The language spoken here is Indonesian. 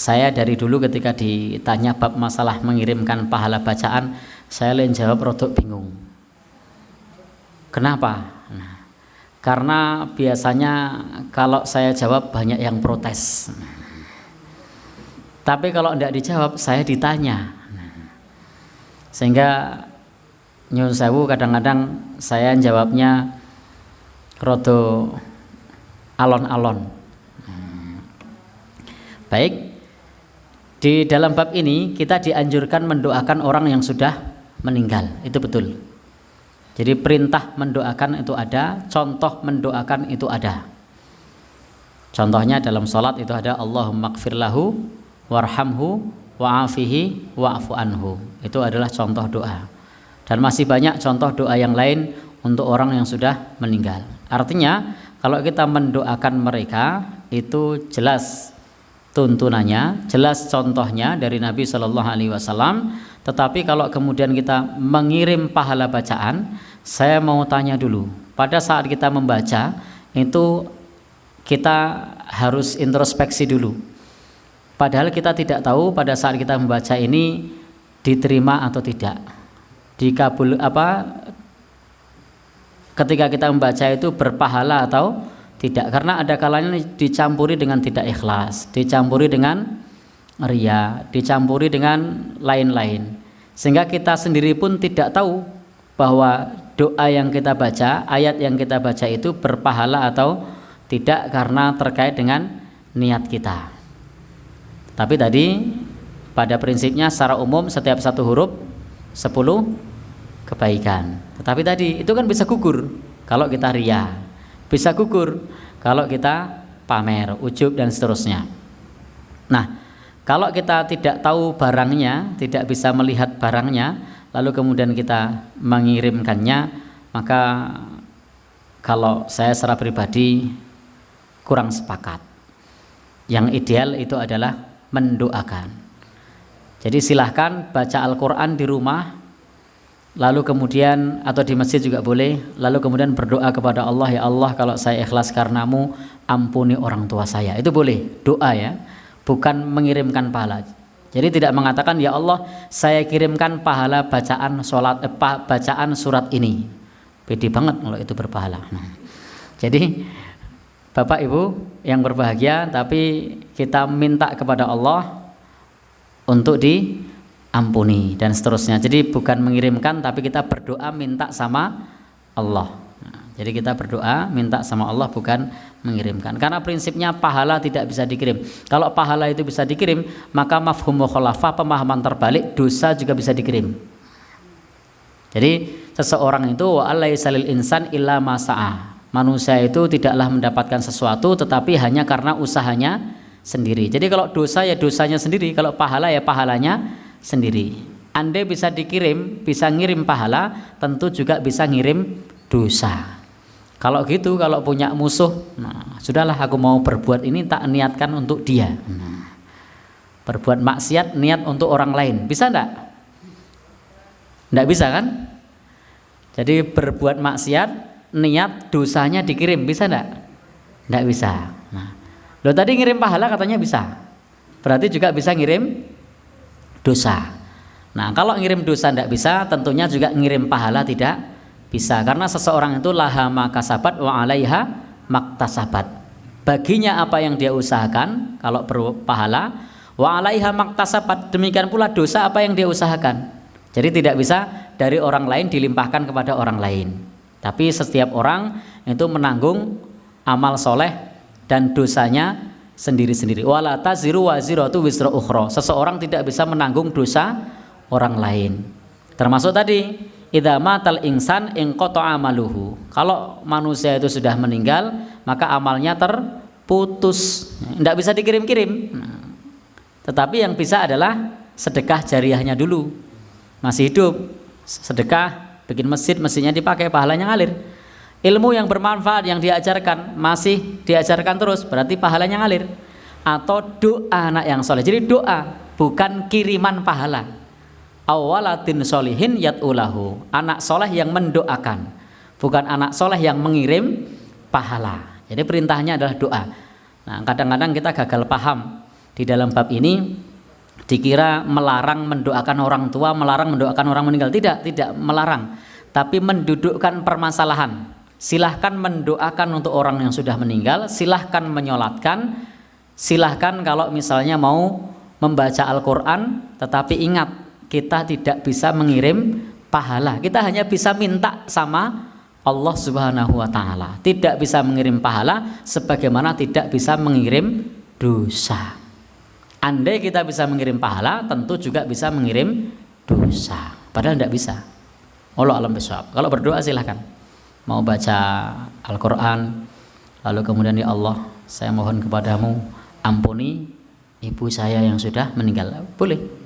saya dari dulu ketika ditanya bab masalah mengirimkan pahala bacaan, saya lain jawab rodok bingung. Kenapa? Nah, karena biasanya kalau saya jawab banyak yang protes. Tapi kalau tidak dijawab saya ditanya. Sehingga nyun sewu kadang-kadang saya jawabnya rodo alon-alon. Baik. Di dalam bab ini kita dianjurkan mendoakan orang yang sudah meninggal, itu betul. Jadi perintah mendoakan itu ada, contoh mendoakan itu ada. Contohnya dalam sholat itu ada Allahumma gfir lahu warhamhu wa'afihi wa'afu anhu. Itu adalah contoh doa. Dan masih banyak contoh doa yang lain untuk orang yang sudah meninggal. Artinya kalau kita mendoakan mereka itu jelas tuntunannya, jelas contohnya dari Nabi Shallallahu Alaihi Wasallam. Tetapi kalau kemudian kita mengirim pahala bacaan, saya mau tanya dulu, pada saat kita membaca itu kita harus introspeksi dulu. Padahal kita tidak tahu pada saat kita membaca ini diterima atau tidak, dikabul ketika kita membaca itu berpahala atau tidak, karena ada kalanya dicampuri dengan tidak ikhlas, dicampuri dengan ria, dicampuri dengan lain-lain, sehingga kita sendiri pun tidak tahu bahwa doa yang kita baca, ayat yang kita baca itu berpahala atau tidak karena terkait dengan niat kita. Tapi tadi pada prinsipnya secara umum setiap satu huruf 10 kebaikan. Tetapi tadi itu kan bisa gugur kalau kita ria, bisa gugur kalau kita pamer, ujub dan seterusnya. Nah, kalau kita tidak tahu barangnya, tidak bisa melihat barangnya, lalu kemudian kita mengirimkannya, maka kalau saya secara pribadi kurang sepakat. Yang ideal itu adalah mendoakan. Jadi silahkan baca Al-Quran di rumah, lalu kemudian atau di masjid juga boleh, lalu kemudian berdoa kepada Allah, ya Allah kalau saya ikhlas karenamu ampuni orang tua saya. Itu boleh, doa ya, bukan mengirimkan pahala. Jadi tidak mengatakan ya Allah saya kirimkan pahala bacaan bacaan surat ini. Beda banget kalau itu berpahala. Jadi Bapak Ibu yang berbahagia, tapi kita minta kepada Allah untuk diampuni dan seterusnya. Jadi bukan mengirimkan, tapi kita berdoa minta sama Allah. Jadi kita berdoa minta sama Allah, bukan mengirimkan. Karena prinsipnya pahala tidak bisa dikirim. Kalau pahala itu bisa dikirim, maka mafhum mukhalafah, pemahaman terbalik, dosa juga bisa dikirim. Jadi seseorang itu wa alaisa lil insan illa ma sa'a. Manusia itu tidaklah mendapatkan sesuatu tetapi hanya karena usahanya sendiri. Jadi kalau dosa ya dosanya sendiri, kalau pahala ya pahalanya sendiri. Andai bisa dikirim, bisa ngirim pahala, tentu juga bisa ngirim dosa. Kalau gitu, kalau punya musuh, nah sudahlah aku mau berbuat ini tak niatkan untuk dia. Berbuat maksiat niat untuk orang lain, bisa enggak? Enggak bisa kan? Jadi berbuat maksiat niat dosanya dikirim, bisa enggak? Enggak bisa. Nah, lo tadi ngirim pahala katanya bisa, berarti juga bisa ngirim dosa. Nah kalau ngirim dosa enggak bisa, tentunya juga ngirim pahala tidak bisa, karena seseorang itu laha makasabat wa alaiha maktasabat. Baginya apa yang dia usahakan kalau berpahala, wa alaiha maktasabat, demikian pula dosa apa yang dia usahakan. Jadi tidak bisa dari orang lain dilimpahkan kepada orang lain. Tapi setiap orang itu menanggung amal soleh dan dosanya sendiri-sendiri. Wala taziru waziratu wizra ukhra. Seseorang tidak bisa menanggung dosa orang lain. Termasuk tadi idza matal insan inqata amaluhu. Kalau manusia itu sudah meninggal, maka amalnya terputus. Tidak bisa dikirim-kirim. Tetapi yang bisa adalah sedekah jariyahnya dulu. Masih hidup, sedekah, bikin masjid, mesinnya dipakai, pahalanya ngalir. Ilmu yang bermanfaat yang diajarkan masih diajarkan terus, berarti pahalanya ngalir. Atau doa anak yang soleh. Jadi doa bukan kiriman pahala. Awalatin solihin yat'ulahu, anak soleh yang mendoakan, bukan anak soleh yang mengirim pahala. Jadi perintahnya adalah doa. Nah kadang-kadang kita gagal paham Di dalam bab ini dikira melarang mendoakan orang tua, melarang mendoakan orang meninggal. Tidak melarang, tapi mendudukkan permasalahan. Silahkan mendoakan untuk orang yang sudah meninggal, silahkan menyolatkan, silahkan kalau misalnya mau membaca Al-Quran, tetapi ingat kita tidak bisa mengirim pahala, kita hanya bisa minta sama Allah Subhanahu wa Ta'ala. Tidak bisa mengirim pahala sebagaimana tidak bisa mengirim dosa. Andai kita bisa mengirim pahala, tentu juga bisa mengirim dosa. Padahal tidak bisa. Allah alam bisawab. Kalau berdoa silahkan. Mau baca Al-Quran, lalu kemudian, ya Allah, saya mohon kepadamu ampuni ibu saya yang sudah meninggal. Boleh.